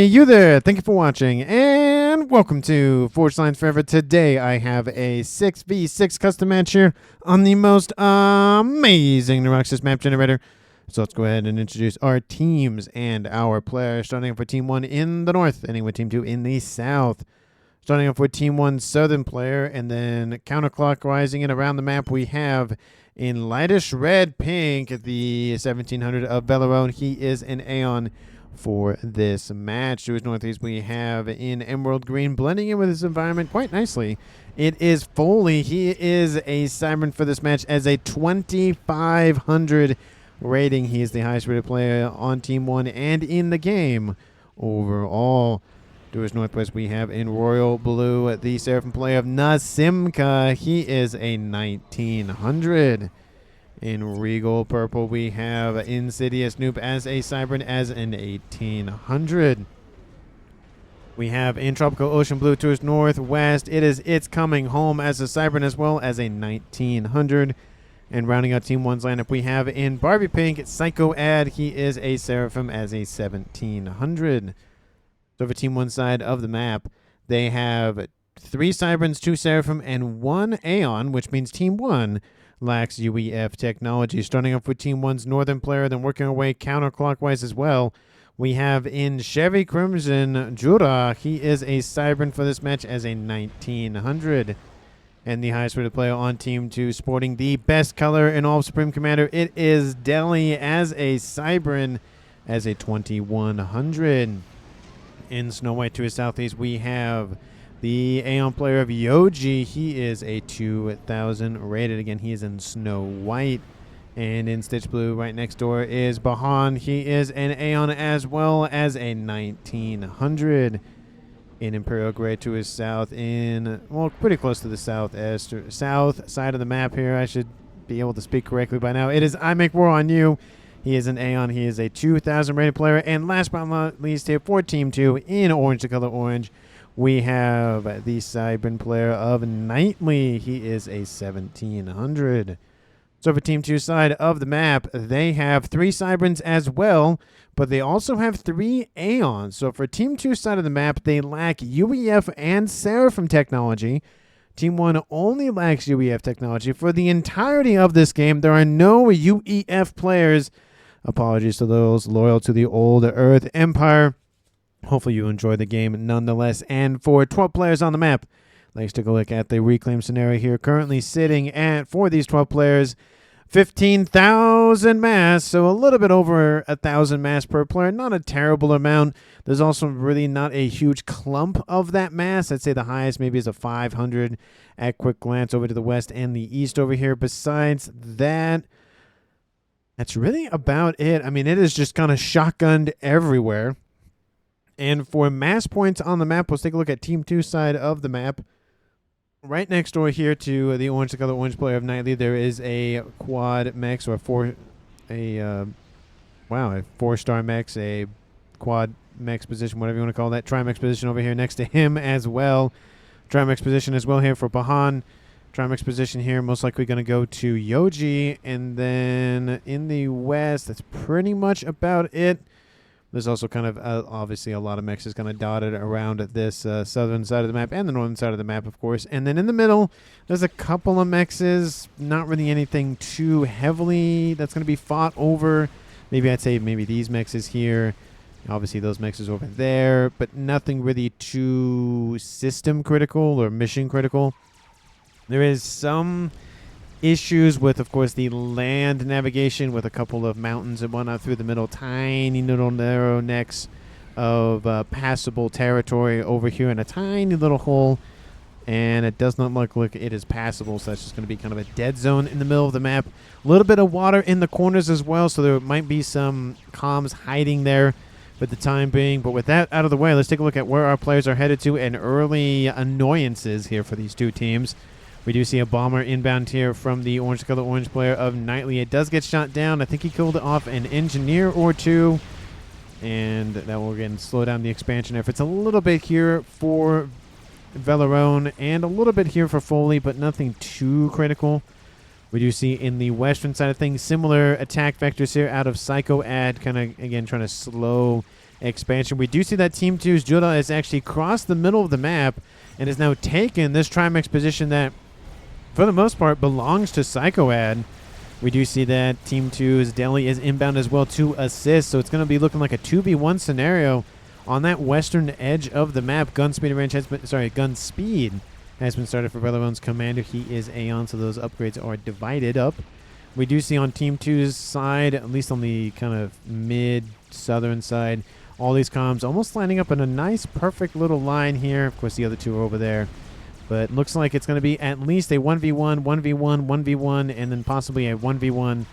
Hey, you there. Thank you for watching, and welcome to Forged Lines Forever. Today, I have a 6v6 custom match here on the most amazing Neuroxys map generator. So let's go ahead and introduce our teams and our players. Starting off with Team 1 in the north, ending with Team 2 in the south. Starting off with Team 1 southern player, and then counterclockwise and around the map, we have in lightish red pink the 1700 of Bellerone. He is an Aeon for this match. To his northeast, we have in emerald green, blending in with his environment quite nicely. It is Foley. He is a Siren for this match as a 2500 rating. He is the highest rated player on Team 1 and in the game overall. To his northwest, we have in royal blue the Seraphim player of Nasimka. He is a 1900. In regal purple, we have Insidious Nuke as a Cybern as an 1800. We have in tropical ocean blue to his northwest, it is It's Coming Home as a Cybern as well as a 1900. And rounding out Team 1's lineup, we have in Barbie Pink, Psycho Ad. He is a Seraphim as a 1700. So for Team 1 side of the map, they have 3 Cyberns, 2 Seraphim, and 1 Aeon, which means Team 1 lacks UEF technology. Starting off with Team 1's northern player, then working our way counterclockwise as well, we have in Chevy Crimson Jura. He is a Cybern for this match as a 1900. And the highest rated player on Team 2, sporting the best color in all of Supreme Commander, it is Deli as a Cybern as a 2100. In Snow White to his southeast, we have the Aeon player of Yoji. He is a 2000 rated. Again, he is in Snow White. And in Stitch Blue right next door is Bahan. He is an Aeon as well as a 1900. In Imperial Gray to his south, well, pretty close to the south side of the map here. I should be able to speak correctly by now. It is I Make War on You. He is an Aeon. He is a 2000 rated player. And last but not least here for Team 2 in orange, the color orange, we have the Cybern player of Nightly. He is a 1700. So for Team 2 side of the map, they have 3 Cyberns as well, but they also have 3 Aeons. So for Team 2 side of the map, they lack UEF and Seraphim technology. Team 1 only lacks UEF technology. For the entirety of this game, there are no UEF players. Apologies to those loyal to the old Earth Empire. Hopefully you enjoy the game nonetheless. And for 12 players on the map, let's take a look at the reclaim scenario here. Currently sitting at, for these 12 players, 15,000 mass, so a little bit over 1,000 mass per player. Not a terrible amount. There's also really not a huge clump of that mass. I'd say the highest maybe is a 500 at quick glance over to the west and the east over here. Besides that, that's really about it. I mean, it is just kind of shotgunned everywhere. And for mass points on the map, let's take a look at Team 2 side of the map. Right next door here to the orange, the color orange player of Nightly, there is a quad mech, or a 4-star mech, a quad mech position, whatever you want to call that. Trimex position over here next to him as well. Trimex position as well here for Bahan. Trimex position here, most likely going to go to Yoji. And then in the west, that's pretty much about it. There's also kind of, obviously, a lot of mechs is kind of dotted around this southern side of the map and the northern side of the map, of course. And then in the middle, there's a couple of mechs, not really anything too heavily that's going to be fought over. Maybe I'd say maybe these mechs is here. Obviously, those mechs is over there, but nothing really too system critical or mission critical. There is some issues with, of course, the land navigation with a couple of mountains and whatnot through the middle. Tiny little narrow necks of passable territory over here in a tiny little hole. And it does not look like it is passable, so that's just going to be kind of a dead zone in the middle of the map. A little bit of water in the corners as well, so there might be some comms hiding there for the time being. But with that out of the way, let's take a look at where our players are headed to and early annoyances here for these two teams. We do see a bomber inbound here from the orange color orange player of Nightly. It does get shot down. I think he killed off an engineer or two. And that will, again, slow down the expansion efforts a little bit here for Velarone and a little bit here for Foley, but nothing too critical. We do see in the western side of things similar attack vectors here out of Psycho Ad, kind of, again, trying to slow expansion. We do see that Team 2's Judah has actually crossed the middle of the map and has now taken this Trimax position that, for the most part, belongs to Psychoad. We do see that Team 2's Deli is inbound as well to assist, so it's going to be looking like a 2v1 scenario on that western edge of the map. Gun speed has been started for Velorone's commander. He is Aeon, so those upgrades are divided up. We do see on Team 2's side, at least on the kind of mid-southern side, all these comms almost lining up in a nice, perfect little line here. Of course, the other two are over there. But looks like it's going to be at least a 1v1, 1v1, 1v1, and then possibly a 1v1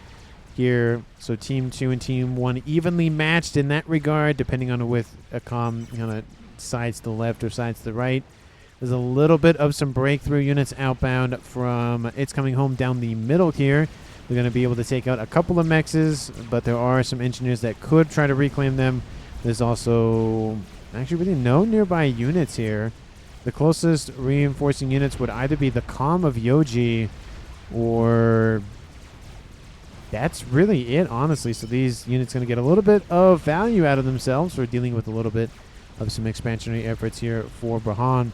here. So Team 2 and Team 1 evenly matched in that regard, depending on with a comm kind of sides to the left or sides to the right. There's a little bit of some breakthrough units outbound from It's Coming Home down the middle here. They're going to be able to take out a couple of mexes, but there are some engineers that could try to reclaim them. There's also actually really no nearby units here. The closest reinforcing units would either be the Calm of Yoji, or that's really it, honestly. So these units going to get a little bit of value out of themselves for dealing with a little bit of some expansionary efforts here for Brahan.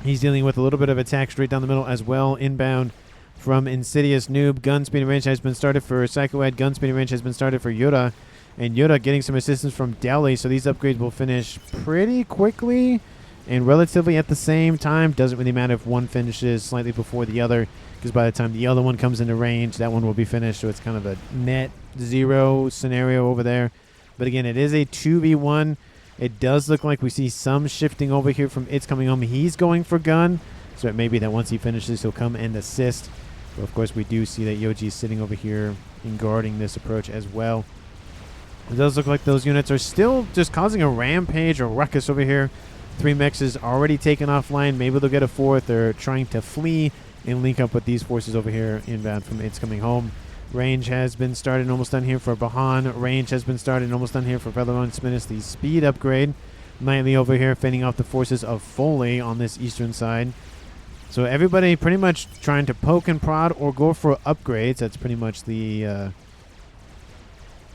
He's dealing with a little bit of attack straight down the middle as well. Inbound from Insidious Noob. Gun speed and range has been started for Psychoad. Gun speed and range has been started for Yoda. And Yoda getting some assistance from Deli. So these upgrades will finish pretty quickly and relatively at the same time. Doesn't really matter if one finishes slightly before the other, because by the time the other one comes into range, that one will be finished. So it's kind of a net zero scenario over there. But again, it is a 2v1. It does look like we see some shifting over here from It's Coming Home. He's going for gun, so it may be that once he finishes, he'll come and assist. But of course, we do see that Yoji is sitting over here and guarding this approach as well. It does look like those units are still just causing a rampage or ruckus over here. 3 mexes already taken offline. Maybe they'll get a 4th. They're trying to flee and link up with these forces over here inbound from It's Coming Home. Range has been started and almost done here for Bahan. Range has been started and almost done here for Velorone Spinis, the speed upgrade. Nightly over here fending off the forces of Foley on this eastern side. So everybody pretty much trying to poke and prod or go for upgrades. That's pretty much the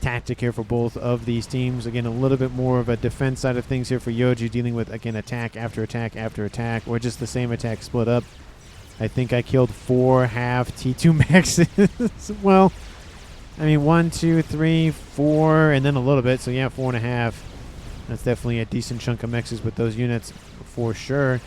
tactic here for both of these teams. Again, a little bit more of a defense side of things here for Yoji, dealing with, again, attack after attack after attack, or just the same attack split up. I think I killed 4 half T2 maxes. Well, I mean, 1, 2, 3, 4, and then a little bit. So yeah, 4.5. That's definitely a decent chunk of mexes with those units for sure.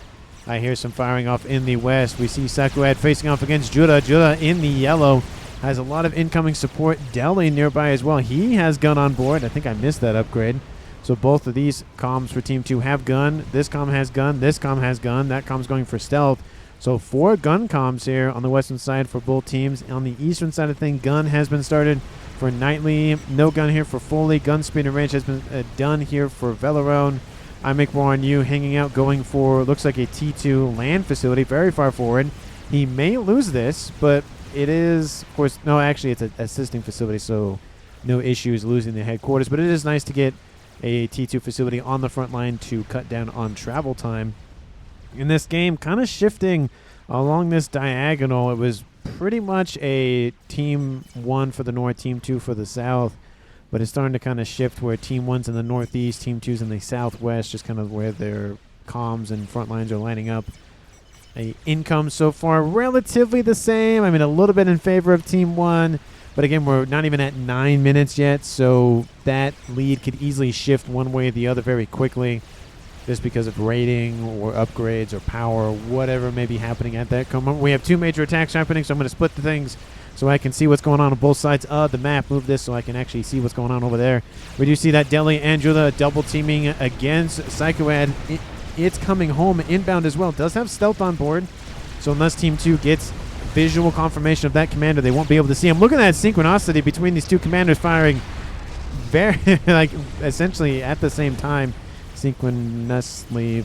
I hear some firing off in the west. We see Sakuad facing off against Judah. Judah in the yellow has a lot of incoming support. Deli nearby as well. He has gun on board. I think I missed that upgrade. So both of these comms for Team 2 have gun. This comm has gun. This comm has gun. That comm's going for stealth. So 4 gun comms here on the western side for both teams. On the eastern side of things, gun has been started for Nightly. No gun here for Foley. Gun speed and range has been done here for Velorone. I make more on you, hanging out, going for, looks like a T2 land facility, very far forward. He may lose this, but it is, of course, no, actually it's an assisting facility, so no issues losing the headquarters. But it is nice to get a T2 facility on the front line to cut down on travel time. In this game, kind of shifting along this diagonal, it was pretty much a Team 1 for the north, Team 2 for the south. But it's starting to kind of shift where Team 1's in the northeast, Team 2's in the southwest, just kind of where their comms and front lines are lining up. Income so far relatively the same. I mean, a little bit in favor of Team 1. But again, we're not even at 9 minutes yet, so that lead could easily shift one way or the other very quickly, just because of rating or upgrades or power or whatever may be happening at that moment. We have 2 major attacks happening, so I'm going to split the things so I can see what's going on both sides of the map. Move this so I can actually see what's going on over there. We do see that Deli and Judah double teaming against Psychoad. It's Coming Home inbound as well. Does have stealth on board, so unless Team 2 gets visual confirmation of that commander, they won't be able to see him. Look at that synchronicity between these 2 commanders firing very, like, essentially at the same time. Synchronously,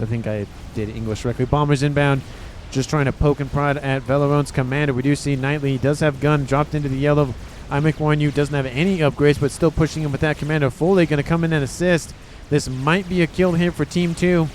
I think I did English correctly. Bombers inbound, just trying to poke and prod at Velorone's commander. We do see Nightly does have gun dropped into the yellow. I make warn you, doesn't have any upgrades, but still pushing him with that commander. Foley going to come in and assist. This might be a kill here for Team 2.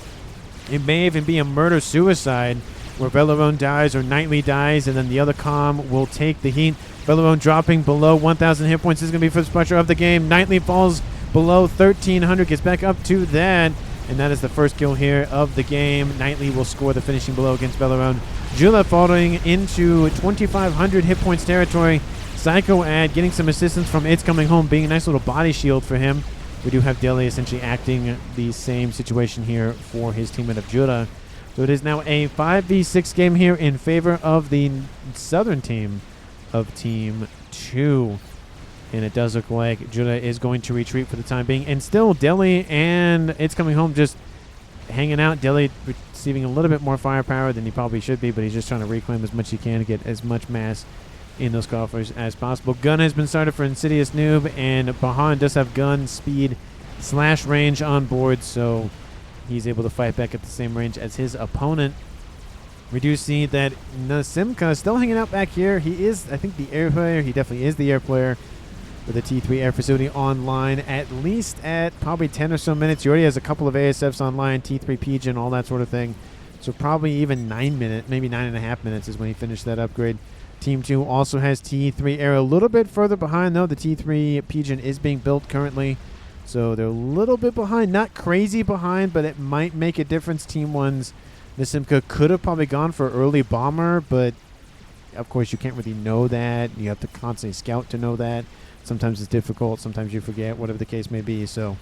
It may even be a murder-suicide where Velorone dies or Nightly dies, and then the other comm will take the heat. Velorone dropping below 1,000 hit points. This is going to be first pressure of the game. Nightly falls below 1,300, gets back up to that, and that is the first kill here of the game. Knightley will score the finishing blow against Belleron. Jula falling into 2,500 hit points territory. Psycho Ad getting some assistance from It's Coming Home, being a nice little body shield for him. We do have Deli essentially acting the same situation here for his teammate of Jula. So it is now a 5v6 game here in favor of the southern team of Team 2. And it does look like Jula is going to retreat for the time being. And still, Deli and It's Coming Home just hanging out. Deli receiving a little bit more firepower than he probably should be, but he's just trying to reclaim as much as he can to get as much mass in those coffers as possible. Gun has been started for Insidious Noob, and Bahan does have gun, speed, / range on board, so he's able to fight back at the same range as his opponent. We do see that Nasimka is still hanging out back here. He is, I think, the air player. He definitely is the air player with the T3 air facility online, at least at probably 10 or so minutes. He already has a couple of ASFs online, T3 Pigeon, all that sort of thing. So probably even 9 minutes, maybe 9.5 minutes is when he finished that upgrade. Team 2 also has T3 air a little bit further behind, though. The T3 Pigeon is being built currently, so they're a little bit behind. Not crazy behind, but it might make a difference. Team 1's Nasimka could have probably gone for early bomber, but of course you can't really know that. You have to constantly scout to know that. Sometimes it's difficult. Sometimes you forget, whatever the case may be. So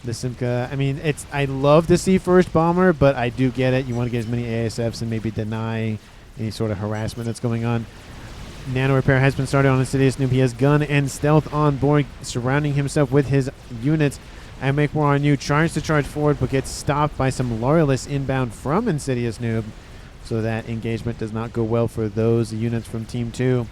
Nasimka, I mean, I love to see first bomber, but I do get it. You want to get as many ASFs and maybe deny any sort of harassment that's going on. Nano repair has been started on Insidious Noob. He has gun and stealth on board, surrounding himself with his units. I make war on you, tries to charge forward, but gets stopped by some loyalists inbound from Insidious Noob. So that engagement does not go well for those units from Team 2.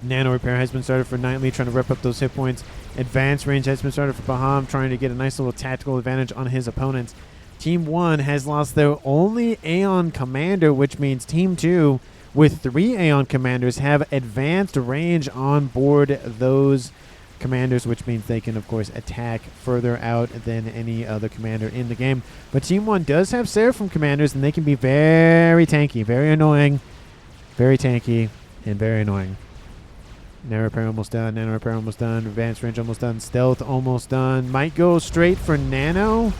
Nano repair has been started for Knightley, trying to rep up those hit points. Advanced range has been started for Baham, trying to get a nice little tactical advantage on his opponents. Team 1 has lost their only Aeon commander, which means Team 2, with 3 Aeon commanders, have advanced range on board those commanders, which means they can, of course, attack further out than any other commander in the game. But Team 1 does have Seraphim commanders, and they can be very tanky, very annoying, very tanky, and very annoying. Nano repair almost done. Nano repair almost done. Advanced range almost done. Stealth almost done. Might go straight for Nano.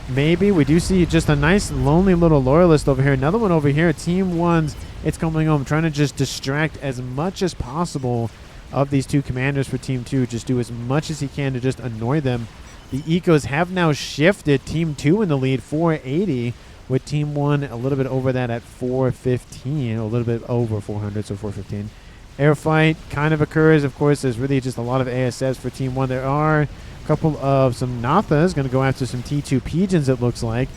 Maybe. We do see just a nice lonely little loyalist over here. Another one over here. Team 1's It's Coming Home, trying to just distract as much as possible of these two commanders for Team 2. Just do as much as he can to just annoy them. The ecos have now shifted. Team 2 in the lead, 480, with Team 1 a little bit over that at 415, a little bit over 400, so 415. Air fight kind of occurs. Of course, there's really just a lot of ASFs for Team 1. There are a couple of some Nathas going to go after some T2 Pigeons, it looks like.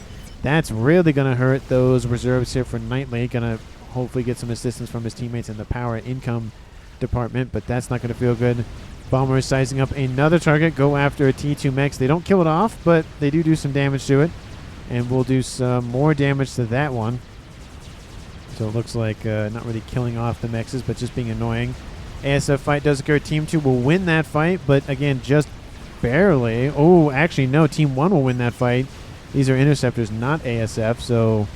That's really going to hurt those reserves here for Knightley. Going to hopefully get some assistance from his teammates in the power income department, but that's not going to feel good. Bomber is sizing up another target. Go after a T2 mech. They don't kill it off, but they do some damage to it. And we'll do some more damage to that one. So it looks like not really killing off the mexes, but just being annoying. ASF fight does occur. Team 2 will win that fight, but again, just barely. Oh, actually, no. Team 1 will win that fight. These are interceptors, not ASF, so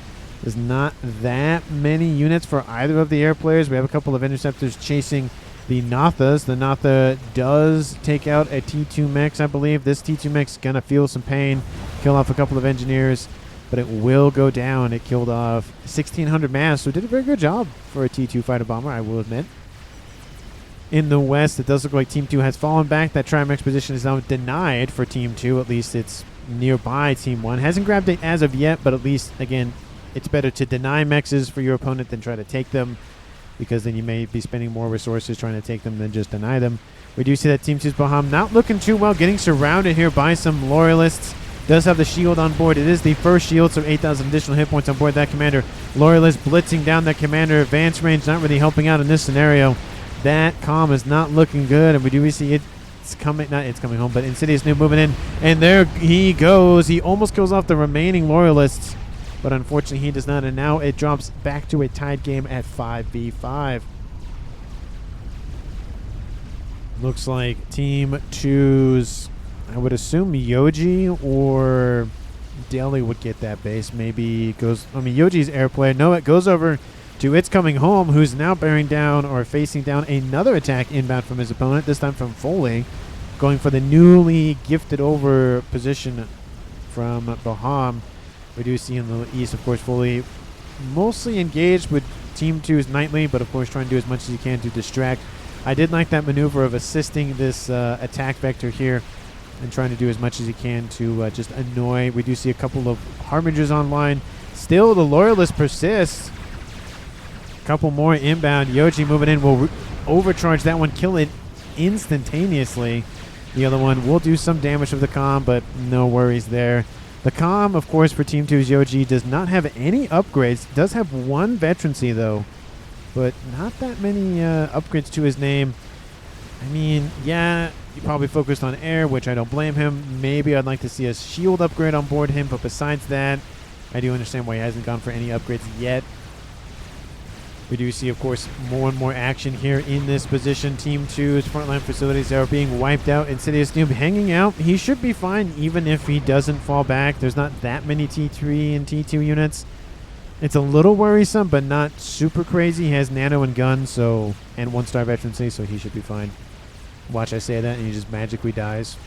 there's not that many units for either of the air players. We have a couple of interceptors chasing the Nathas. The Natha does take out a T2 mech, I believe. This T2 mech's going to feel some pain, kill off a couple of engineers, but it will go down. It killed off 1,600 mass, so it did a very good job for a T2 fighter bomber, I will admit. In the west, it does look like Team 2 has fallen back. That Trimax position is now denied for Team 2. At least it's nearby Team 1. Hasn't grabbed it as of yet, but at least, again, it's better to deny mexes for your opponent than try to take them, because then you may be spending more resources trying to take them than just deny them. We do see that Team 2's Baham not looking too well, getting surrounded here by some loyalists. Does have the shield on board. It is the first shield, so 8,000 additional hit points on board that commander. Loyalist blitzing down that commander. Advanced range not really helping out in this scenario. That comm is not looking good, and we do see it's coming, not it's coming home, but Insidious Noob moving in, and there he goes. He almost kills off the remaining loyalists, but unfortunately he does not, and now it drops back to a tied game at 5v5. Looks like Team 2's, I would assume Yoji or Deli would get that base. Maybe goes, I mean, Yoji's air player. No, it goes over to It's Coming Home, who's now bearing down or facing down another attack inbound from his opponent, this time from Foley. going for the newly gifted over position from Baham. We do see in the east, of course, fully mostly engaged with Team 2's Nightly, but of course trying to do as much as he can to distract. I did like that maneuver of assisting this attack vector here and trying to do as much as he can to just annoy. We do see a couple of Harbingers online. Still, the Loyalist persists. A couple more inbound. Yoji moving in will overcharge that one, kill it instantaneously. The other one will do some damage to the comm, but no worries there. The comm, of course, for Team 2's Yoji does not have any upgrades. Does have one veterancy, though, but not that many upgrades to his name. I mean, yeah, he probably focused on air, which I don't blame him. Maybe I'd like to see a shield upgrade on board him, but besides that, I do understand why he hasn't gone for any upgrades yet. We do see, of course, more and more action here in this position. Team 2's frontline facilities are being wiped out. Insidious Noob hanging out. He should be fine even if he doesn't fall back. There's not that many T3 and T2 units. It's a little worrisome, but not super crazy. He has nano and gun, so, and 1-star veterancy, so he should be fine. Watch I say that, and he just magically dies.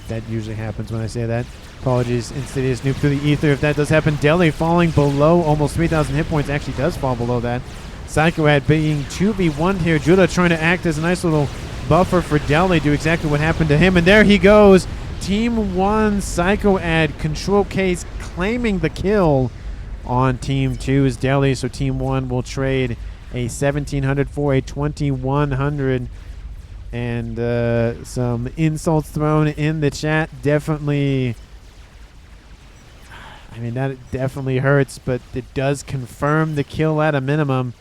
That usually happens when I say that. Apologies, Insidious Noob through the ether. If that does happen, Deli falling below almost 3,000 hit points. Actually does fall below that. Psychoad being 2v1 here. Judah trying to act as a nice little buffer for Deli. Do exactly what happened to him. And there he goes. Team 1 Psychoad control case claiming the kill on Team 2's Deli. So Team 1 will trade a 1,700 for a 2,100. And some insults thrown in the chat. Definitely, I mean, that definitely hurts, but it does confirm the kill at a minimum.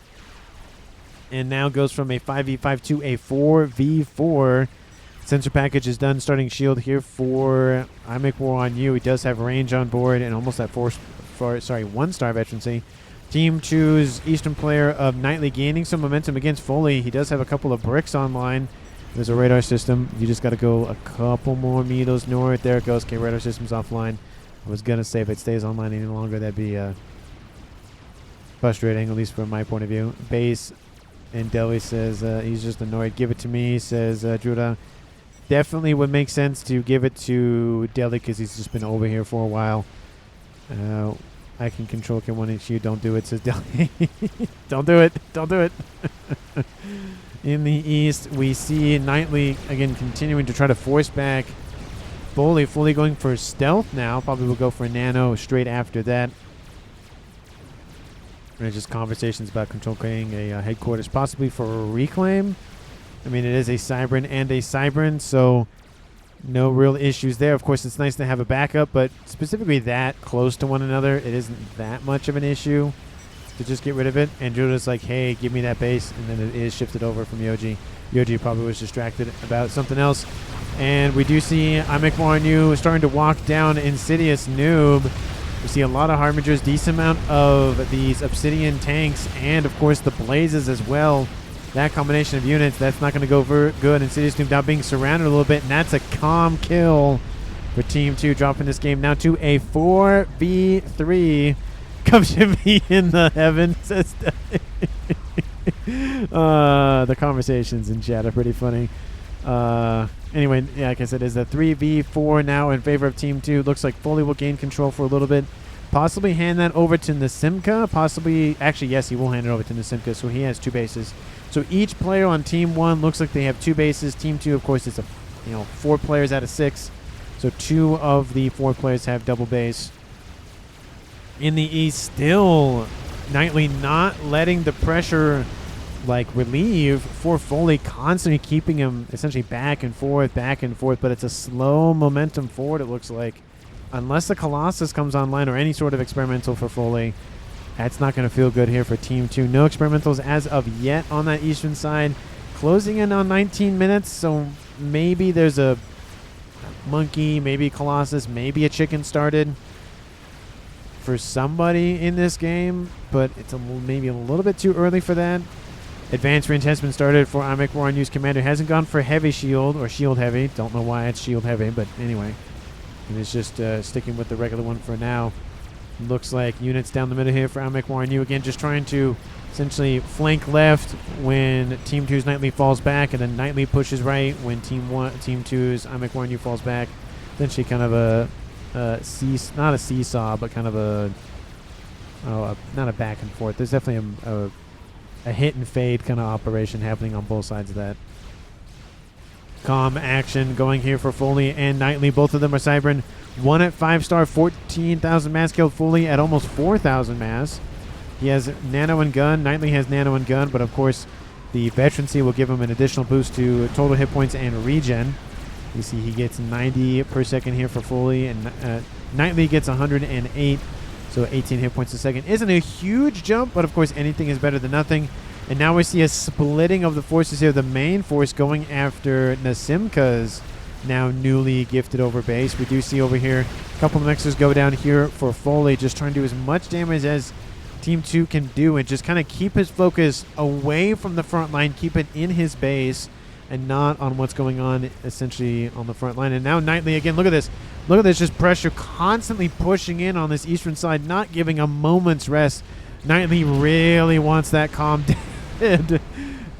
And now goes from a 5v5 to a 4v4. Sensor package is done. Starting shield here for I Make War on You. He does have range on board and almost that 1-star veterancy. Team 2's Eastern player of Nightly gaining some momentum against Foley. He does have a couple of bricks online. There's a radar system. You just got to go a couple more meters north. There it goes. Okay, radar system's offline. I was going to say if it stays online any longer, that'd be frustrating, at least from my point of view. Base and Deli says he's just annoyed. Give it to me, says Judah. Definitely would make sense to give it to Deli because he's just been over here for a while. I can control K1HU. Don't do it, says Deli. Don't do it. Don't do it. In the east, we see Nightly, again, continuing to try to force back. Foley fully going for stealth now. Probably will go for nano straight after that. And just conversations about control creating a headquarters, possibly for a reclaim. I mean, it is a Cybran and a Cybran, so no real issues there. Of course, it's nice to have a backup, but specifically that close to one another, it isn't that much of an issue to just get rid of it. And Judah's like, hey, give me that base, and then it is shifted over from Yoji. Yoji probably was distracted about something else. And we do see I Make War on You starting to walk down Insidious Noob. We see a lot of Harbingers, decent amount of these Obsidian tanks, and of course the Blazes as well. That combination of units, that's not going to go good. Insidious Noob now being surrounded a little bit, and that's a calm kill for Team 2, dropping this game now to a 4v3. Come to me in the heavens, says the conversations in chat are pretty funny. Anyway, yeah, like I said, it's a 3v4 now in favor of Team 2. Looks like Foley will gain control for a little bit. Possibly hand that over to Nasimka. Possibly, actually, yes, he will hand it over to Nasimka, so he has 2 bases. So each player on Team 1 looks like they have 2 bases. Team 2, of course, it's 4 players out of 6. So 2 of the 4 players have double base. In the east, still Nightly not letting the pressure relieve for Foley, constantly keeping him essentially back and forth, but it's a slow momentum forward, it looks like. Unless the Colossus comes online or any sort of experimental for Foley, that's not going to feel good here for Team 2. No experimentals as of yet on that eastern side. Closing in on 19 minutes, so maybe there's a monkey, maybe Colossus, maybe a chicken started for somebody in this game, but it's maybe a little bit too early for that. Advanced range has been started for I Make War on You's commander. Hasn't gone for heavy shield or shield heavy. Don't know why it's shield heavy, but anyway. And it's just sticking with the regular one for now. Looks like units down the middle here for I Make War on You. Again, just trying to essentially flank left when Team 2's Nightly falls back, and then Nightly pushes right when Team 2's I Make Warn You falls back. Essentially kind of not a seesaw, but kind of not a back and forth. There's definitely a hit and fade kind of operation happening on both sides of that. Calm action going here for Foley and Nightly. Both of them are cybering. One at 5-star, 14,000 mass killed. Foley at almost 4,000 mass. He has nano and gun. Nightly has nano and gun, but of course the veterancy will give him an additional boost to total hit points and regen. You see he gets 90 per second here for Foley, and Nightly gets 108, so 18 hit points a second. Isn't a huge jump, but of course anything is better than nothing. And now we see a splitting of the forces here. The main force going after Nasimka's now newly gifted over base. We do see over here a couple of mixers go down here for Foley, just trying to do as much damage as Team 2 can do and just kind of keep his focus away from the front line, keep it in his base and not on what's going on essentially on the front line. And now Nightly again, look at this. Look at this, just pressure constantly pushing in on this eastern side, not giving a moment's rest. Nightly really wants that calm dead.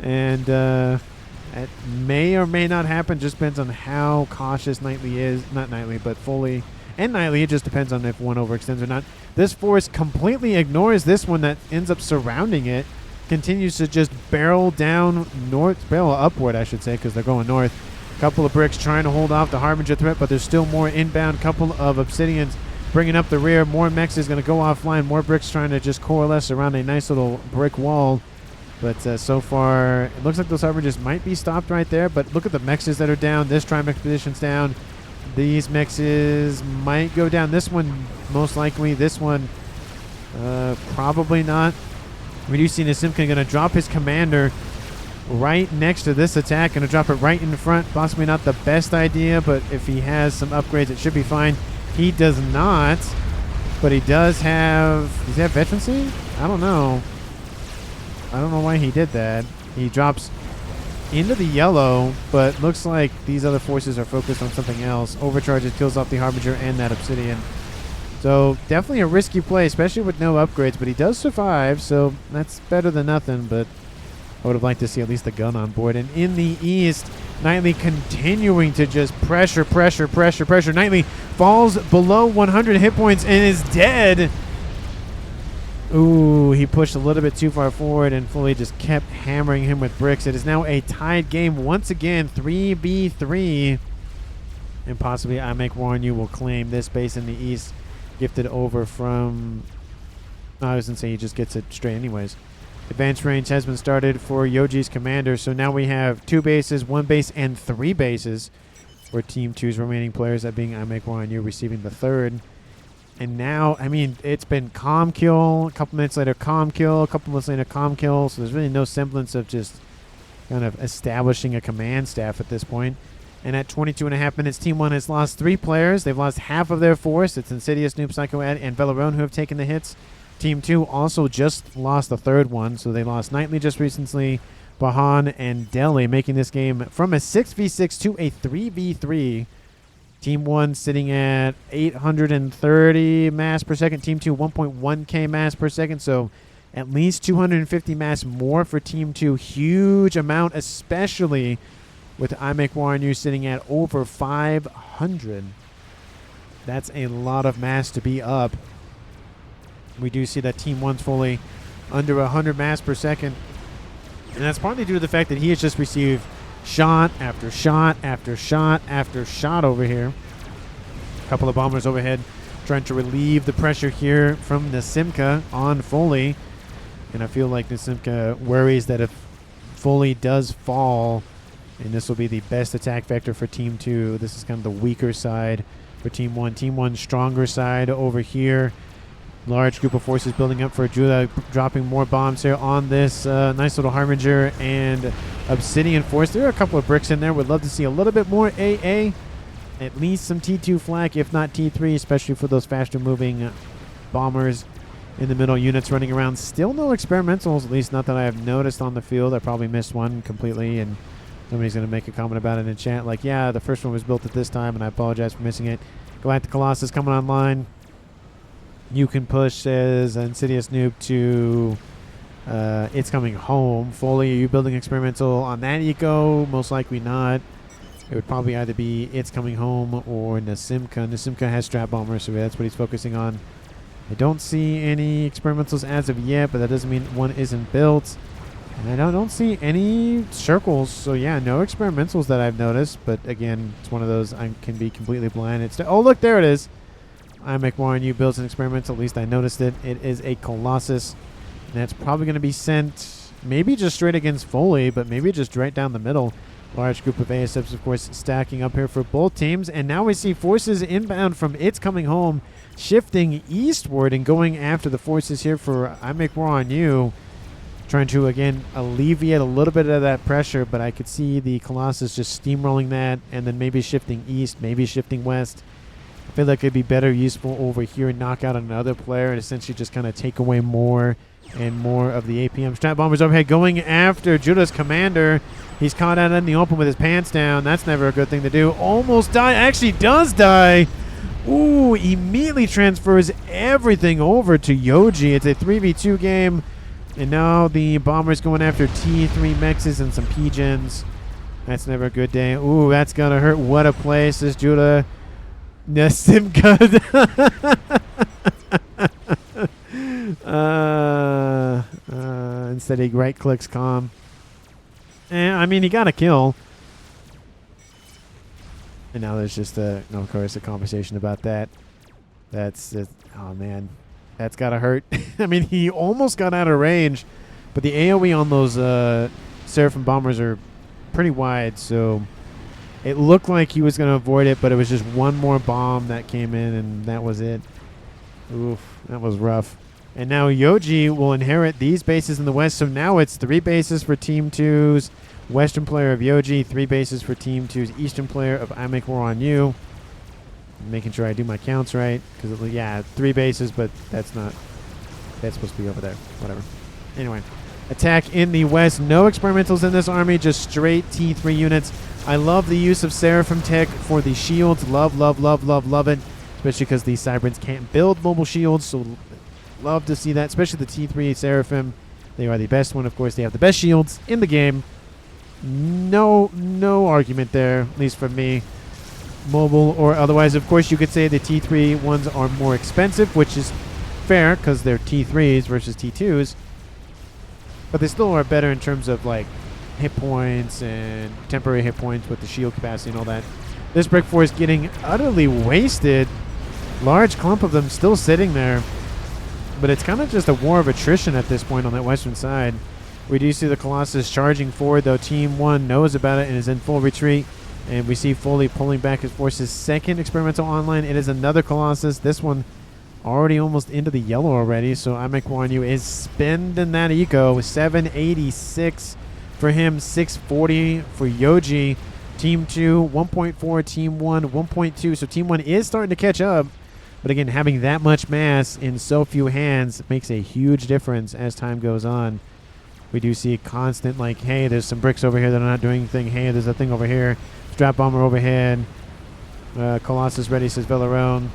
And it may or may not happen, just depends on how cautious Nightly is. Not Nightly, but Foley and Nightly. It just depends on if one overextends or not. This force completely ignores this one that ends up surrounding it. Continues to just barrel upward, I should say, because they're going north. Couple of bricks trying to hold off the Harbinger threat, but there's still more inbound. Couple of Obsidians bringing up the rear. More mechs is going to go offline. More bricks trying to just coalesce around a nice little brick wall. But so far, it looks like those Harbingers might be stopped right there. But look at the mexes that are down. This Trim Expedition's down. These mexes might go down. This one, most likely. This one, probably not. We do see Nasimka going to drop his commander right next to this attack. Going to drop it right in front. Possibly not the best idea, but if he has some upgrades, it should be fine. He does not, but he does have... Does he have veterancy? I don't know. I don't know why he did that. He drops into the yellow, but looks like these other forces are focused on something else. Overcharges, kills off the Harbinger and that Obsidian. So definitely a risky play, especially with no upgrades, but he does survive, so that's better than nothing, but I would have liked to see at least the gun on board. And in the east, Nightly continuing to just pressure. Nightly falls below 100 hit points and is dead. Ooh, he pushed a little bit too far forward and Foley just kept hammering him with bricks. It is now a tied game once again, 3v3. And possibly I Make Warn You will claim this base in the east. Gifted over from... I was going to say he just gets it straight anyways. Advanced range has been started for Yoji's commander. So now we have 2 bases, 1 base, and 3 bases for Team 2's remaining players. That being I Make Warn You receiving the 3rd. And now, I mean, it's been calm kill. A couple minutes later, calm kill. A couple minutes later, calm kill. So there's really no semblance of just kind of establishing a command staff at this point. And at 22.5 minutes, Team 1 has lost 3 players. They've lost half of their force. It's Insidious, Noob, Psycho, Ed, and Velarone who have taken the hits. Team 2 also just lost the 3rd one. So they lost Nightly just recently, Bahan, and Deli, making this game from a 6v6 to a 3v3. Team 1 sitting at 830 mass per second. Team 2, 1.1k mass per second. So at least 250 mass more for Team 2. Huge amount, especially with I Make Warn You sitting at over 500. That's a lot of mass to be up. We do see that Team 1's fully under 100 mass per second. And that's partly due to the fact that he has just received shot after shot after shot after shot over here. A couple of bombers overhead trying to relieve the pressure here from Nasimka on Foley. And I feel like Nasimka worries that if Foley does fall, and this will be the best attack vector for Team 2. This is kind of the weaker side for Team 1. Team 1's stronger side over here. Large group of forces building up for Judah, dropping more bombs here on this nice little Harbinger and Obsidian force. There are a couple of bricks in there. Would love to see a little bit more AA. At least some T2 flak, if not T3, especially for those faster moving bombers in the middle. Units running around. Still no experimentals, at least not that I have noticed on the field. I probably missed one completely, and somebody's going to make a comment about it in chat. Like, yeah, the first one was built at this time, and I apologize for missing it. Galactic Colossus coming online. You can push, says Insidious Noob, to It's coming home. Foley, are you building experimental on that eco? Most likely not. It would probably either be It's Coming Home or Nasimka. Nasimka has Strap Bomber, so that's what he's focusing on. I don't see any experimentals as of yet, but that doesn't mean one isn't built. And I don't see any circles, so yeah, no experimentals that I've noticed. But again, it's one of those I can be completely blind. Oh, look, there it is. You builds an experimental. At least I noticed it. It is a Colossus. And that's probably going to be sent maybe just straight against Foley, but maybe just right down the middle. Large group of ASFs, of course, stacking up here for both teams. And now we see forces inbound from It's Coming Home, shifting eastward and going after the forces here for I Make War on You. Trying to, again, alleviate a little bit of that pressure, but I could see the Colossus just steamrolling that and then maybe shifting east, maybe shifting west. I feel like it'd be better useful over here and knock out another player and essentially just kind of take away more and more of the APM. Strap Bombers overhead going after Judah's commander. He's caught out in the open with his pants down. That's never a good thing to do. Almost die. Actually does die. Ooh, immediately transfers everything over to Yoji. It's a 3v2 game. And now the Bombers going after T3 Mexes and some P-Gens. That's never a good day. Ooh, that's going to hurt. What a play, says Judah. Nasimka. Instead he right-clicks calm. I mean, he got a kill. And now there's just of course, a conversation about that. That's oh man, that's gotta hurt. I mean, he almost got out of range, but the AOE on those Seraphim bombers are pretty wide, so it looked like he was gonna avoid it, but it was just one more bomb that came in, and that was it. Oof, that was rough. And now Yoji will inherit these bases in the west, so now it's 3 bases for Team 2's Western player of Yoji, 3 bases for Team 2's Eastern player of I Make War on You. Making sure I do my counts right, because yeah, 3 bases, but that's supposed to be over there. Whatever. Anyway, attack in the west. No experimentals in this army, just straight T3 units. I love the use of Seraphim tech for the shields. Love, love, love, love, love it. Especially because the Cybrans can't build mobile shields, so love to see that. Especially the T3 Seraphim. They are the best one, of course. They have the best shields in the game. No argument there, at least from me. Mobile or otherwise, of course, you could say the T3 ones are more expensive, which is fair because they're T3s versus T2s. But they still are better in terms of like hit points and temporary hit points with the shield capacity and all that. This brick force getting utterly wasted. Large clump of them still sitting there. But it's kind of just a war of attrition at this point on that western side. We do see the Colossus charging forward, though Team 1 knows about it and is in full retreat. And we see Foley pulling back his forces. Second experimental online. It is another Colossus. This one already almost into the yellow already. So I Make War on You is spending that eco. 786 for him, 640 for Yoji. Team 2, 1.4. Team 1, 1.2. So Team 1 is starting to catch up. But again, having that much mass in so few hands makes a huge difference as time goes on. We do see a constant, like, hey, there's some bricks over here that are not doing anything. Hey, there's a thing over here. Strap bomber overhead. Colossus ready, says Velarone.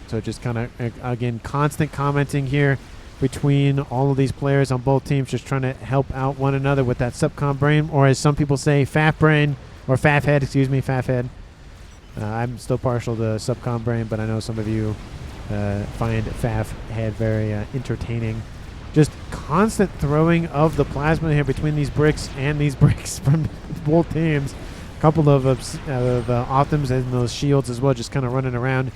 So just kind of, again, constant commenting here between all of these players on both teams, just trying to help out one another with that subcom brain, or as some people say, FAF brain, or FAF head, excuse me, FAF head. I'm still partial to subcom brain, but I know some of you find FAF head very entertaining. Just constant throwing of the plasma here between these bricks and these bricks from both teams. A couple of Optims and those shields as well, just kind of running around.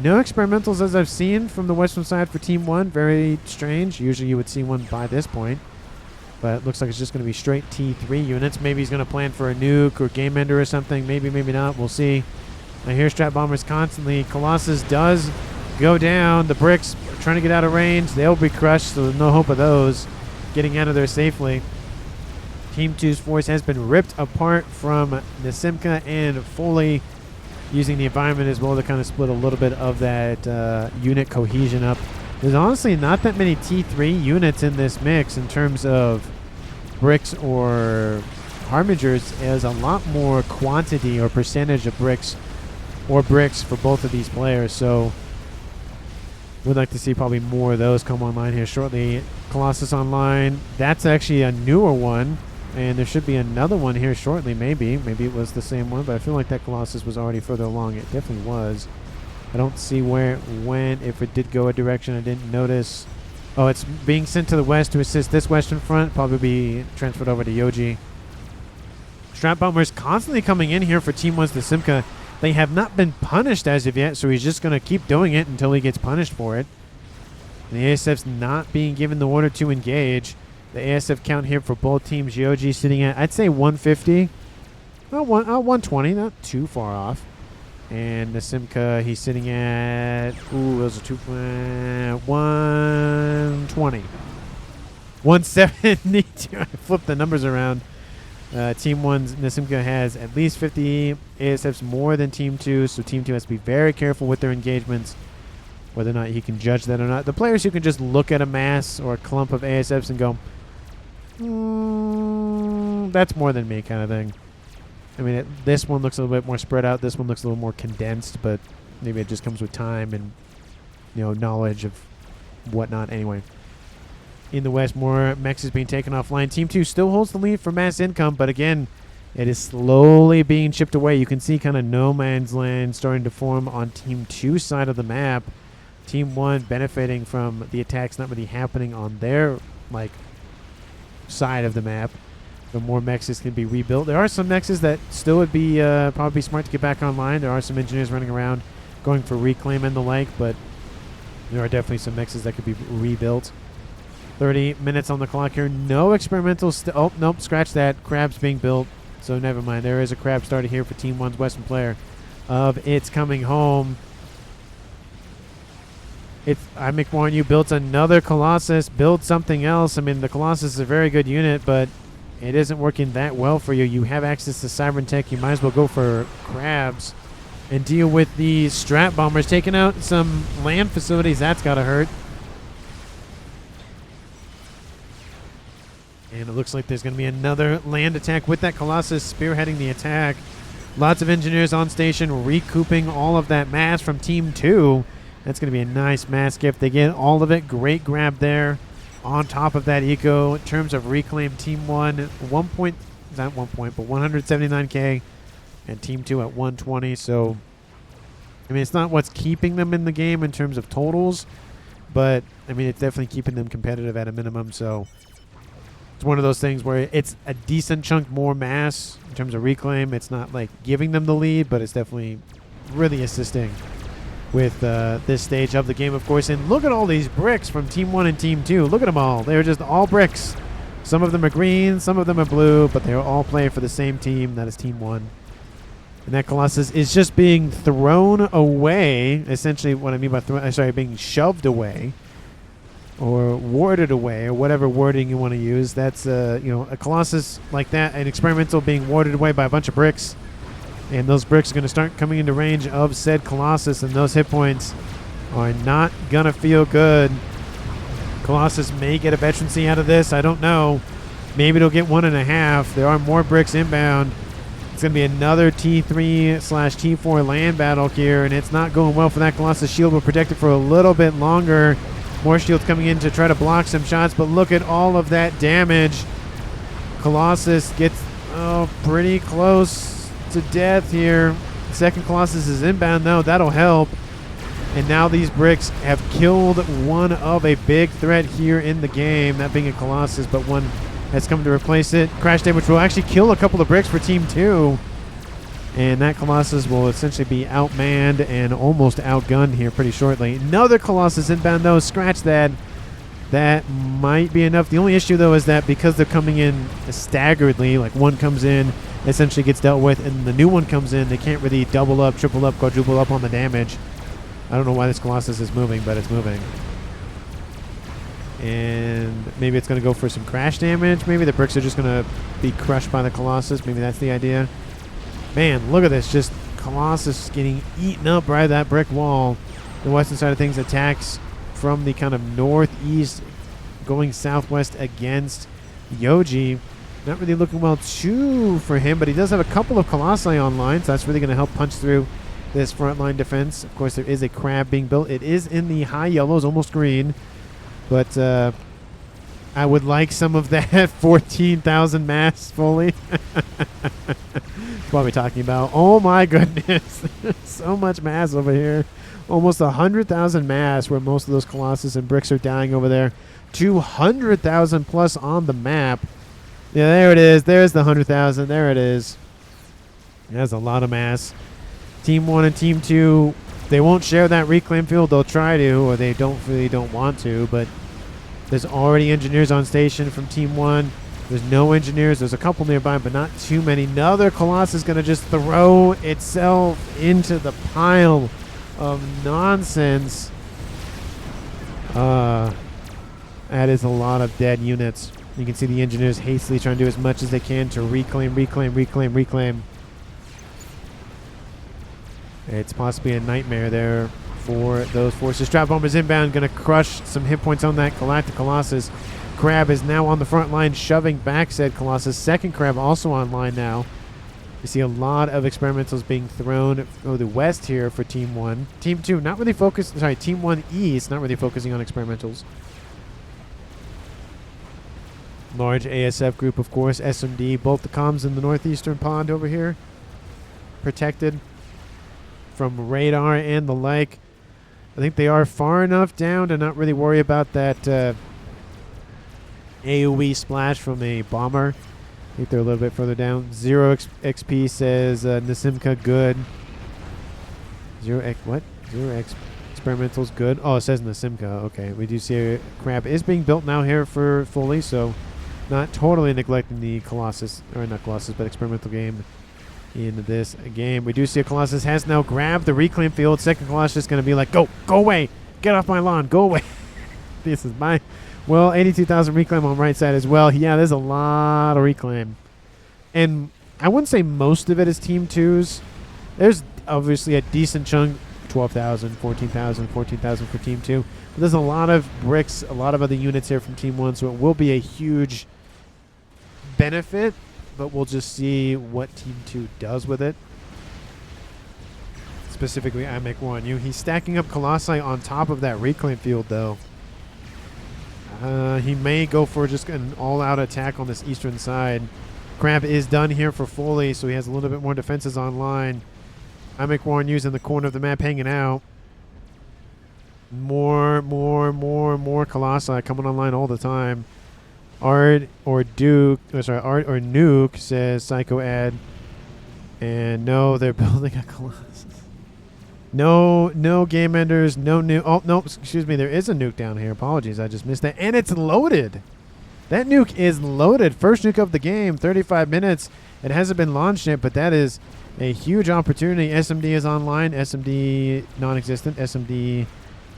No experimentals as I've seen from the western side for Team 1. Very strange. Usually you would see one by this point. But it looks like it's just going to be straight T3 units. Maybe he's going to plan for a nuke or game ender or something. Maybe, maybe not. We'll see. I hear Strap Bombers constantly. Colossus does go down. The bricks are trying to get out of range. They'll be crushed, so there's no hope of those getting out of there safely. Team 2's force has been ripped apart from Nasimka and Foley, using the environment as well to kind of split a little bit of that unit cohesion up. There's honestly not that many T3 units in this mix in terms of bricks or Harbingers. There's a lot more quantity or percentage of bricks or bricks for both of these players, so we'd like to see probably more of those come online here shortly. Colossus online. That's actually a newer one. And there should be another one here shortly, maybe. Maybe it was the same one, but I feel like that Colossus was already further along. It definitely was. I don't see where it went. If it did go a direction, I didn't notice. Oh, it's being sent to the west to assist this western front. Probably be transferred over to Yoji. Strat Bombers constantly coming in here for Team 1's Simka. They have not been punished as of yet, so he's just going to keep doing it until he gets punished for it. And the ASF's not being given the order to engage. The ASF count here for both teams, Yoji sitting at, I'd say 150. 120, not too far off. And the Simka, he's sitting at, ooh, those are 120. 172. I flipped the numbers around. Team 1's Nasimka has at least 50 ASFs more than Team 2, so Team 2 has to be very careful with their engagements, whether or not he can judge that or not. The players who can just look at a mass or a clump of ASFs and go, that's more than me kind of thing. I mean, this one looks a little bit more spread out. This one looks a little more condensed, but maybe it just comes with time and, knowledge of whatnot. Anyway, in the west, more mechs is being taken offline. Team 2 still holds the lead for mass income, but again, it is slowly being chipped away. You can see kind of no man's land starting to form on Team 2's side of the map. Team 1 benefiting from the attacks not really happening on their, side of the map. The more mexes can be rebuilt. There are some mexes that still would be probably smart to get back online. There are some engineers running around going for reclaim and the like, but there are definitely some mexes that could be rebuilt. 30 minutes on the clock here. No experimental. Oh, nope. Scratch that. Crab's being built. So never mind. There is a crab started here for Team 1's Western player of It's Coming Home. I make warn you, built another Colossus, build something else. I mean, the Colossus is a very good unit, but it isn't working that well for you. You have access to Cyber Tech. You might as well go for crabs and deal with these Strat Bombers. Taking out some land facilities, that's got to hurt. And it looks like there's going to be another land attack with that Colossus spearheading the attack. Lots of engineers on station recouping all of that mass from Team 2. That's going to be a nice mass gift. They get all of it. Great grab there on top of that eco. In terms of reclaim, Team 1, not 1 point, but 179K. And Team 2 at 120. So, I mean, it's not what's keeping them in the game in terms of totals. But, I mean, it's definitely keeping them competitive at a minimum. So, it's one of those things where it's a decent chunk more mass in terms of reclaim. It's not like giving them the lead, but it's definitely really assisting with this stage of the game, of course. And look at all these bricks from Team 1 and Team 2. Look at them all. They're just all bricks. Some of them are green, some of them are blue, but they're all playing for the same team. That is Team 1. And that Colossus is just being thrown away. Essentially, what I mean by being shoved away or warded away, or whatever wording you want to use. That's a Colossus like that, an experimental being warded away by a bunch of bricks. And those bricks are going to start coming into range of said Colossus, and those hit points are not going to feel good. Colossus may get a veterancy out of this. I don't know. Maybe it'll get 1.5. There are more bricks inbound. It's going to be another T3/T4 land battle here, and it's not going well for that Colossus. Shield will protect it for a little bit longer. More shields coming in to try to block some shots, but look at all of that damage. Colossus gets pretty close to death here. Second Colossus is inbound though. That'll help. And now these bricks have killed one of a big threat here in the game, that being a Colossus, but one has come to replace it. Crash damage will actually kill a couple of bricks for Team 2. And that Colossus will essentially be outmanned and almost outgunned here pretty shortly. Another Colossus inbound though. Scratch that. That might be enough. The only issue though is that because they're coming in staggeredly, like one comes in, essentially gets dealt with, and the new one comes in, they can't really double up, triple up, quadruple up on the damage. I don't know why this Colossus is moving, but it's moving. And maybe it's going to go for some crash damage. Maybe the bricks are just going to be crushed by the Colossus. Maybe that's the idea. Man, look at this. Just Colossus getting eaten up by that brick wall. The western side of things attacks from the kind of northeast going southwest against Yoji. Not really looking well too for him, but he does have a couple of Colossi online, so that's really going to help punch through this frontline defense. Of course, there is a crab being built. It is in the high yellows, almost green, but I would like some of that 14,000 mass fully. What are we talking about? Oh my goodness. So much mass over here. Almost 100,000 mass where most of those Colossus and bricks are dying over there. 200,000 plus on the map. Yeah, there it is. There's the 100,000. There it is. That's a lot of mass. Team 1 and Team 2, they won't share that reclaim field. They'll try to, or they really don't want to, but there's already engineers on station from Team 1. There's no engineers. There's a couple nearby, but not too many. Another Colossus is going to just throw itself into the pile of nonsense. That is a lot of dead units. You can see the engineers hastily trying to do as much as they can to reclaim. It's possibly a nightmare there for those forces. Strat Bomber's inbound, going to crush some hit points on that Galactic Colossus. Crab is now on the front line, shoving back said Colossus. Second Crab also online now. You see a lot of experimentals being thrown over the west here for Team 1. Team 2, not really focused. Sorry, Team 1 East, not really focusing on experimentals. Large ASF group, of course. SMD, both the comms in the northeastern pond over here. Protected from radar and the like. I think they are far enough down to not really worry about that AoE splash from a bomber. I think they're a little bit further down. 0 XP says Nasimka good. 0x what? 0x experimentals good. Oh, it says Nasimka. Okay, we do see a Crab is being built now here for fully, so not totally neglecting the Colossus, or not Colossus, but experimental game in this game. We do see a Colossus has now grabbed the reclaim field. Second Colossus is going to be like, go away, get off my lawn, go away. This is my... Well, 82,000 reclaim on right side as well. Yeah, there's a lot of reclaim. And I wouldn't say most of it is Team 2's. There's obviously a decent chunk, 12,000, 14,000, 14,000 for Team 2. But there's a lot of bricks, a lot of other units here from Team 1, so it will be a huge benefit, but we'll just see what Team 2 does with it. Specifically, I make one. He's stacking up Colossi on top of that reclaim field, though. He may go for just an all-out attack on this eastern side. Crab is done here for fully, so he has a little bit more defenses online. I make Warren using the corner of the map hanging out. More Colossi coming online all the time. Art or Nuke says Psycho Ad. And no, they're building a Colossus. No game enders, no nuke. Oh, no, excuse me. There is a nuke down here. Apologies, I just missed that. And it's loaded. That nuke is loaded. First nuke of the game, 35 minutes. It hasn't been launched yet, but that is a huge opportunity. SMD is online. SMD non-existent. SMD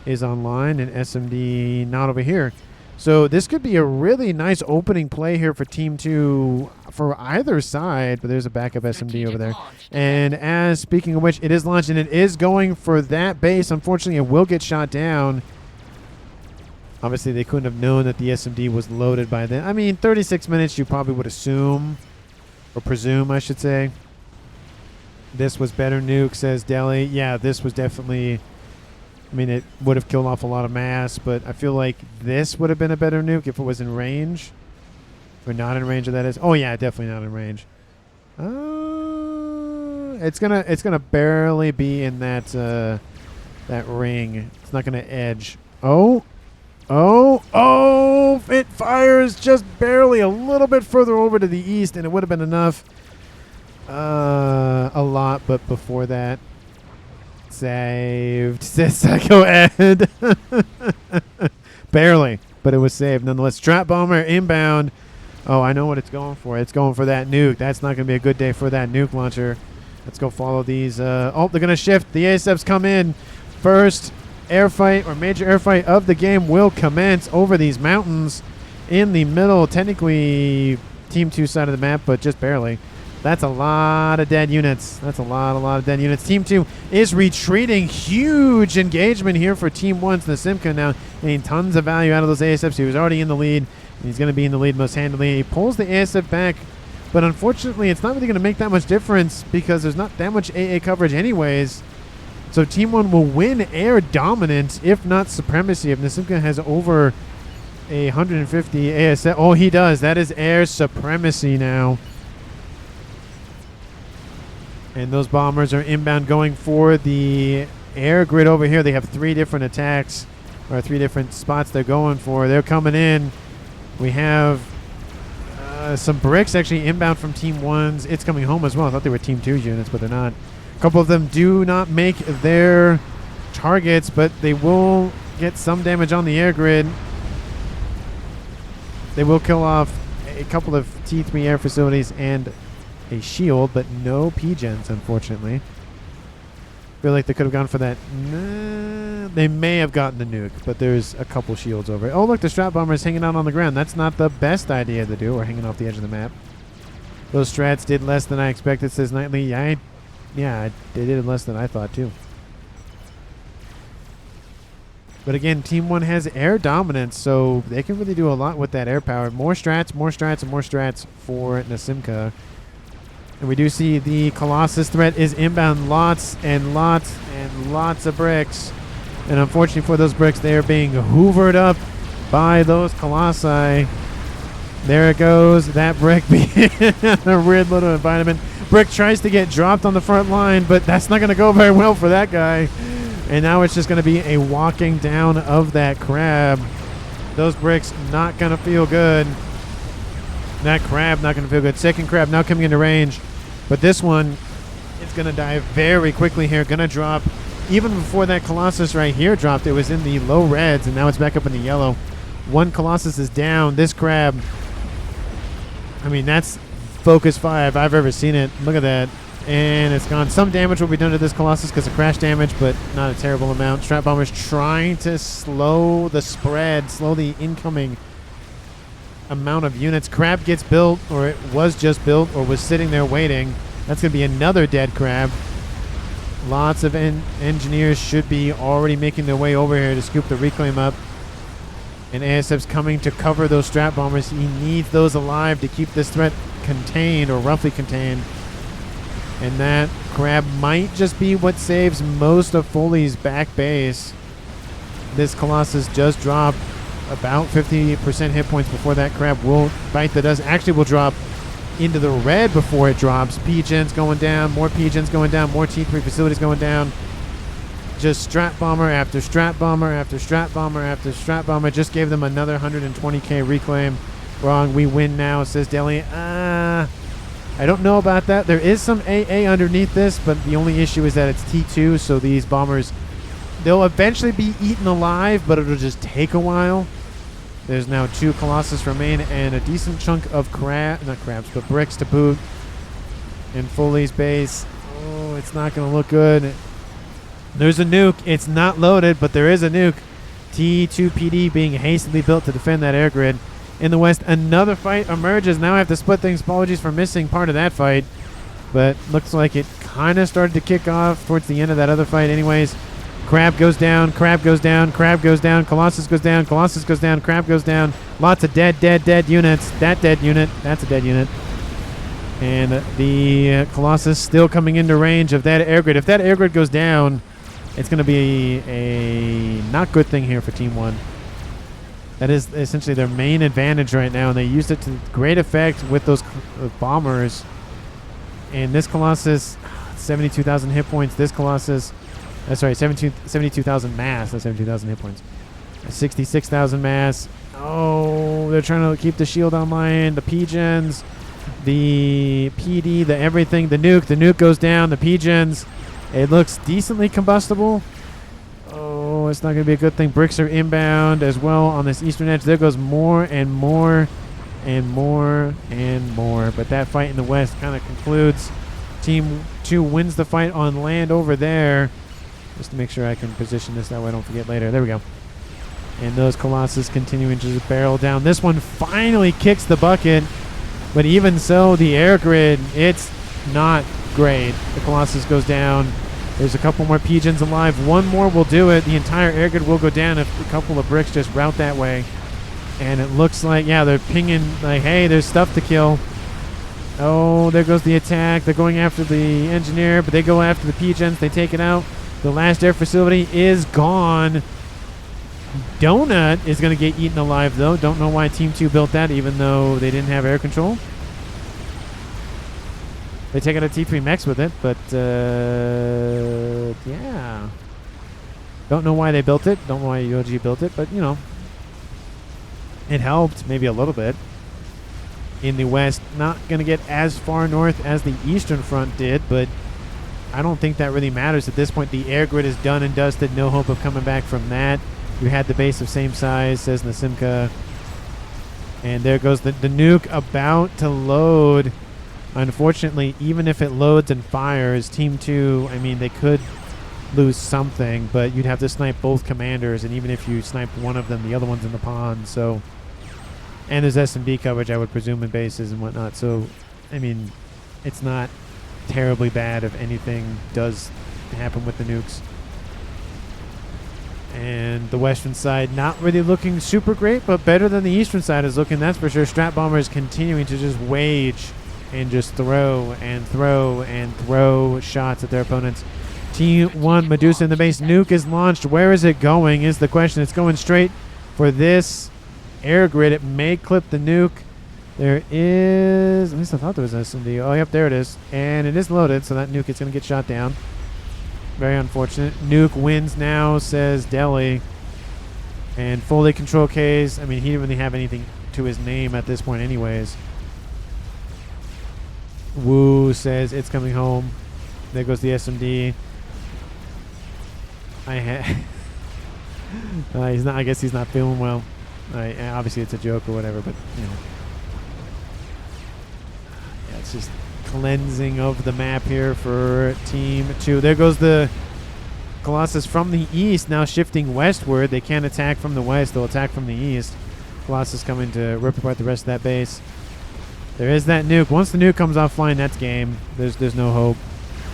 is online, and SMD not over here. So this could be a really nice opening play here for Team 2 for either side, but there's a backup SMD over there. And speaking of which, it is launched, and it is going for that base. Unfortunately, it will get shot down. Obviously, they couldn't have known that the SMD was loaded by then. I mean, 36 minutes you probably would assume, or presume, I should say. This was better nuke, says Deli. Yeah, this was definitely... I mean, it would have killed off a lot of mass, but I feel like this would have been a better nuke if it was in range. Or not in range, that is. Oh, yeah, definitely not in range. It's gonna barely be in that that ring. It's not gonna edge. Oh! It fires just barely a little bit further over to the east, and it would have been enough. A lot, but before that. Saved, says Psycho Ed. Barely, but it was saved nonetheless. Strat Bomber inbound. Oh, I know what it's going for. It's going for that nuke. That's not going to be a good day for that nuke launcher. Let's go follow these. Oh, they're going to shift. The ASFs come in. First airfight or major airfight of the game will commence over these mountains in the middle. Technically, Team 2 side of the map, but just barely. That's a lot of dead units. That's a lot of dead units. Team 2 is retreating. Huge engagement here for Team 1's Nasimka now, getting tons of value out of those ASFs. He was already in the lead. He's going to be in the lead most handily. He pulls the ASF back, but unfortunately, it's not really going to make that much difference because there's not that much AA coverage anyways. So Team 1 will win air dominant, if not supremacy, if Nasimka has over a 150 ASF. Oh, he does. That is air supremacy now. And those bombers are inbound going for the air grid over here. They have 3 different attacks, or 3 different spots they're going for. They're coming in. We have some bricks actually inbound from Team 1's. It's coming home as well. I thought they were Team 2's units, but they're not. A couple of them do not make their targets, but they will get some damage on the air grid. They will kill off a couple of T3 air facilities and a shield, but no P-gens, unfortunately. Feel like they could have gone for that. Nah, they may have gotten the nuke, but there's a couple shields over it. Oh, look, the strat bomber is hanging out on the ground. That's not the best idea to do, or hanging off the edge of the map. Those strats did less than I expected, says Nightly. Yeah, they did less than I thought, too. But again, Team 1 has air dominance, so they can really do a lot with that air power. More strats, and more strats for Nasimka. And we do see the Colossus threat is inbound. Lots and lots and lots of bricks. And unfortunately for those bricks, they are being hoovered up by those Colossi. There it goes. That brick being a weird little environment. Brick tries to get dropped on the front line, but that's not going to go very well for that guy. And now it's just going to be a walking down of that crab. Those bricks not going to feel good. That crab not going to feel good. Second crab now coming into range. But this one is going to die very quickly here. Going to drop. Even before that Colossus right here dropped, it was in the low reds, and now it's back up in the yellow. One Colossus is down. This crab, I mean, that's focus 5. I've ever seen it. Look at that. And it's gone. Some damage will be done to this Colossus because of crash damage, but not a terrible amount. Strat Bomber's trying to slow the spread, slow the incoming amount of units. Crab gets built, or it was just built, or was sitting there waiting. That's going to be another dead crab. Lots of engineers should be already making their way over here to scoop the reclaim up. And ASF's coming to cover those Strat Bombers. He needs those alive to keep this threat contained, or roughly contained. And that crab might just be what saves most of Foley's back base. This Colossus just dropped about 50% hit points before that crab will bite. That does actually will drop into the red before it drops. P-gens going down, more P-gens going down, more T3 facilities going down. Just Strat Bomber after Strat Bomber after Strat Bomber after Strat Bomber. Just gave them another 120k reclaim. Wrong, we win now, says Deli. I don't know about that. There is some AA underneath this, but the only issue is that it's T2, so these bombers, they'll eventually be eaten alive, but it'll just take a while. There's now 2 Colossus remain and a decent chunk of not crabs, but bricks to boot in Foley's base. Oh, it's not going to look good. There's a nuke. It's not loaded, but there is a nuke. T2 PD being hastily built to defend that air grid. In the west, another fight emerges. Now I have to split things. Apologies for missing part of that fight. But looks like it kind of started to kick off towards the end of that other fight anyways. Crab goes down. Crab goes down. Crab goes down. Colossus goes down. Colossus goes down. Crab goes down. Lots of dead units. That dead unit. That's a dead unit. And the Colossus still coming into range of that air grid. If that air grid goes down, it's going to be a not good thing here for Team 1. That is essentially their main advantage right now, and they used it to great effect with those bombers. And this Colossus, 72,000 hit points. This Colossus, sorry, 72,000 mass. That's 72,000 hit points. 66,000 mass. Oh, they're trying to keep the shield online. The P-gens, the PD, the everything, the nuke. The nuke goes down. The P-gens. It looks decently combustible. Oh, it's not going to be a good thing. Bricks are inbound as well on this eastern edge. There goes more and more and more and more. But that fight in the west kind of concludes. Team 2 wins the fight on land over there. Just to make sure I can position this that way I don't forget later. There we go. And those Colossus continuing to just barrel down. This one finally kicks the bucket. But even so, the air grid, it's not great. The Colossus goes down. There's a couple more P-gens alive. One more will do it. The entire air grid will go down if a couple of bricks just route that way. And it looks like, yeah, they're pinging like, hey, there's stuff to kill. Oh, there goes the attack. They're going after the engineer, but they go after the P-gens. They take it out. The last air facility is gone. Donut is going to get eaten alive, though. Don't know why Team 2 built that, even though they didn't have air control. They take out a T3 mechs with it, but yeah. Don't know why they built it. Don't know why Yoji built it, but, you know. It helped maybe a little bit. In the west, not going to get as far north as the eastern front did, but I don't think that really matters at this point. The air grid is done and dusted. No hope of coming back from that. You had the base of same size, says Nasimka. And there goes the nuke about to load. Unfortunately, even if it loads and fires, Team 2, I mean, they could lose something, but you'd have to snipe both commanders, and even if you snipe one of them, the other one's in the pond, so... And there's S&B coverage, I would presume, in bases and whatnot, so, I mean, it's not terribly bad if anything does happen with the nukes. And the western side not really looking super great, but better than the eastern side is looking, that's for sure. Strat Bomber is continuing to just wage and just throw and throw and throw shots at their opponents. Team 1, Medusa in the base. Nuke is launched. Where is it going is the question. It's going straight for this air grid. It may clip the nuke. There is, at least I thought there was an SMD. Oh, yep, there it is. And it is loaded, so that nuke is going to get shot down. Very unfortunate. Nuke wins now, says Deli. And fully control K's. I mean, he didn't really have anything to his name at this point anyways. Woo says it's coming home. There goes the SMD. He's not. I guess he's not feeling well. Obviously, it's a joke or whatever, but you know, yeah, it's just cleansing of the map here for Team 2. There goes the Colossus from the east, now shifting westward. They can't attack from the west; they'll attack from the east. Colossus coming to rip apart the rest of that base. There is that nuke. Once the nuke comes offline, that's game. There's no hope.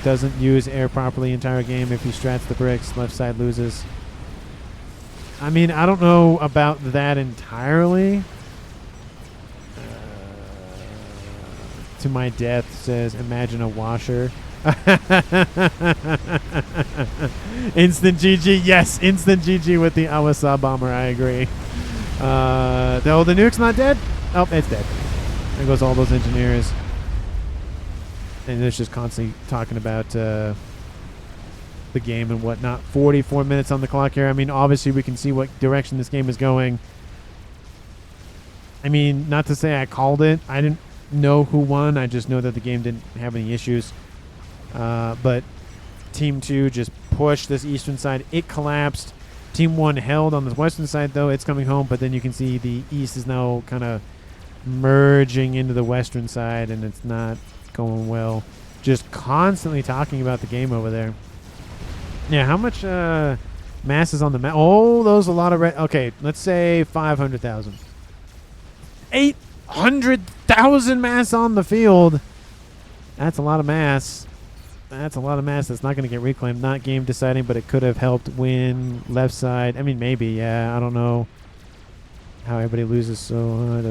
Doesn't use air properly entire game. If he strats the bricks, left side loses. I mean, I don't know about that entirely. To my death says, imagine a washer. Instant GG. Yes, instant GG with the Awasa bomber. I agree. Though the nuke's not dead. Oh, it's dead. There goes all those engineers. And it's just constantly talking about the game and whatnot. 44 minutes on the clock here. I mean, obviously we can see what direction this game is going. I mean, not to say I called it. I didn't know who won. I just know that the game didn't have any issues. But Team 2 just pushed this eastern side. It collapsed. Team 1 held on the western side, though. It's coming home, but then you can see the east is now kind of merging into the western side, and it's not going well. Just constantly talking about the game over there. Yeah, how much mass is on the map? Oh, those a lot of red. Okay, let's say 500,000. 800,000 mass on the field. That's a lot of mass. That's a lot of mass that's not going to get reclaimed. Not game deciding, but it could have helped win left side. I mean, maybe, yeah. I don't know how everybody loses so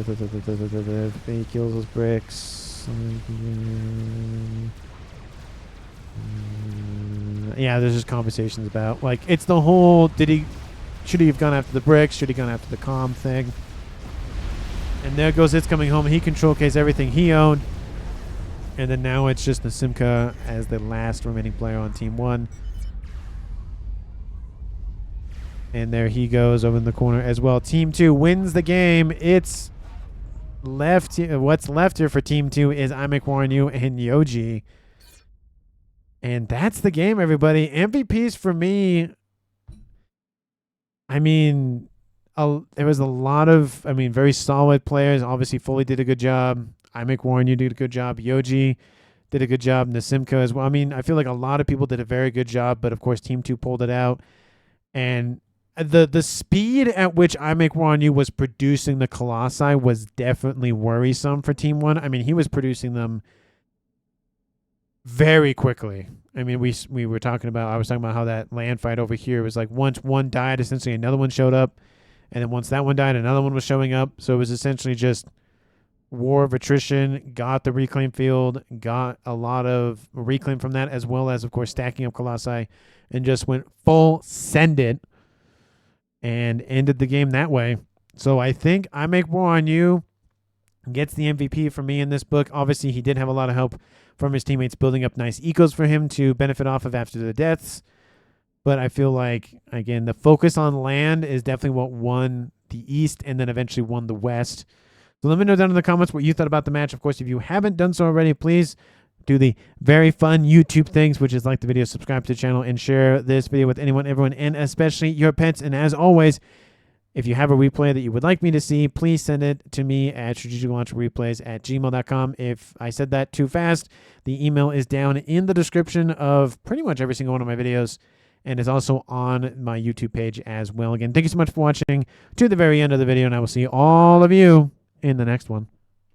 he kills those bricks. Yeah, there's just conversations about, like, it's the whole, should he have gone after the bricks? Should he have gone after the comm thing? And there goes It's Coming Home. He control K's everything he owned. And then now it's just Nasimka as the last remaining player on Team 1. And there he goes over in the corner as well. Team 2 wins the game. It's left. What's left here for Team 2 is Warren and Yoji. And that's the game, everybody. MVPs for me, I mean, there was a lot of, very solid players. Obviously, Foley did a good job. Warren, you did a good job. Yoji did a good job. Nasimka as well. I mean, I feel like a lot of people did a very good job, but of course, Team 2 pulled it out. And the speed at which Warren was producing the Colossi was definitely worrisome for Team 1. I mean, he was producing them very quickly. I mean, I was talking about how that land fight over here was like once one died, essentially another one showed up. And then once that one died, another one was showing up. So it was essentially just war of attrition, got the reclaim field, got a lot of reclaim from that, as well as, of course, stacking up Colossi, and just went full send it. and ended the game that way. So I think I Make War on You gets the MVP for me in this book. Obviously, he did have a lot of help from his teammates building up nice ecos for him to benefit off of after the deaths. But I feel like, again, the focus on land is definitely what won the East and then eventually won the West. So let me know down in the comments what you thought about the match. Of course, if you haven't done so already, please do the very fun YouTube things, which is like the video, subscribe to the channel, and share this video with anyone, everyone, and especially your pets. And as always, if you have a replay that you would like me to see, please send it to me at strategiclaunchreplays@gmail.com. If I said that too fast, the email is down in the description of pretty much every single one of my videos and is also on my YouTube page as well. Again, thank you so much for watching to the very end of the video, and I will see all of you in the next one.